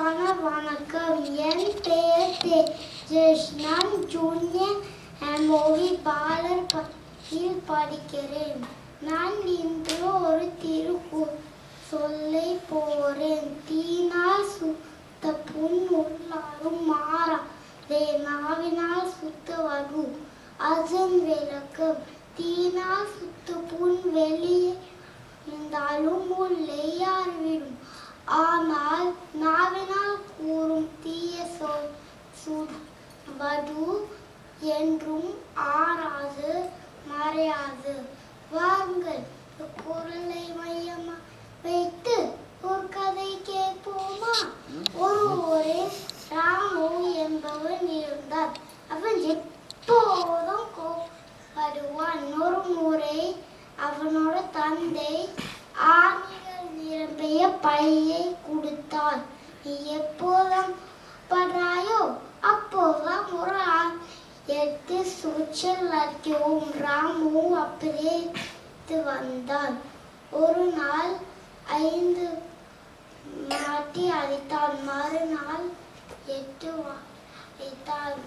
அன்பான வணக்கம். என் பெயர் தேஜேஷ். நான் ஜூனியர் MOV பாலர் பள்ளியில் படிக்கிறேன். நான் இன்று ஒரு திருக்குறள் சொல்லை போறேன். தீனால் சுத்த புண் உள்ளாரும் மாறாதே, நாவினால் சுத்த வடு அதன் விளக்கம். தீனால் சுத்த புண் வெளியே இருந்தாலும் உள்ளே யார்விடும், ஆனால் நாவினால் கூறும் தீய சொல் வடு என்றும் ஆறாது மறையாது. வாருங்கள், குரலை மையமாக வைத்து ஒரு கதை கேட்போமா? ஒரு ஊரில் ராமு என்பவன் இருந்தார். அவன் எப்போதும் கோபப்படுவான். ஒரு முறை அவனோட தந்தை ஆணிகள் நிரம்பிய பையை கொடுத்தார். நீ எப்போதும் படுறாயோ அப்போதான் ஒரு எடுத்து சூச்சல் அடிக்கவும். ராமு அப்படியே வந்தான். ஒரு நாள் 5 மாட்டி அடித்தான். மறுநாள் 8 அடித்தான்.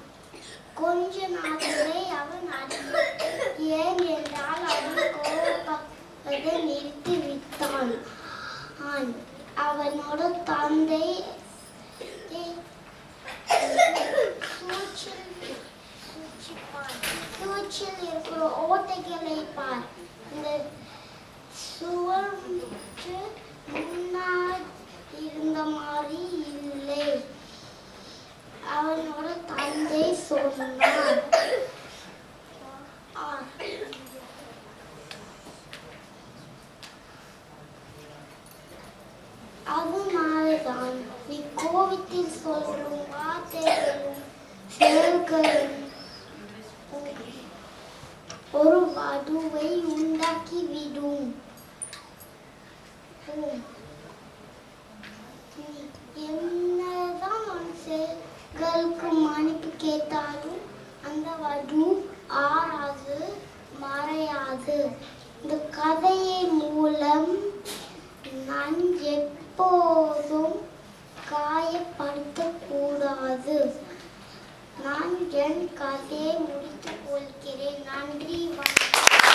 கொஞ்ச நாளிலே அவன் ஏன் என்றால் அவன் கோபப்படுவதை நிறுத்தி விட்டான். அவனோட தந்தை சூழ்ச்சியில் இருக்கிற ஓட்டைகளை பார், இந்த சுவருக்கு முன்னால் இருந்த மாதிரி இல்லை. அவனோட தந்தை சொன்னார். அதனால்தான் நீ கோபத்தில் சொல்லும் வார்த்தைகளும் செயல்களும் ஒரு வடுவை உண்டாக்கி விடும். என்னதான் உன் செயல்களுக்கு மன்னிப்பு கேட்டாலும் அந்த வடு ஆறாது மறையாது. இந்த கதையை மூலம் நான் எப்போதும் காயப்படுத்தக்கூடாது. நான் என் கதையை முடித்துக் கொள்கிறேன். நன்றி, வணக்கம்.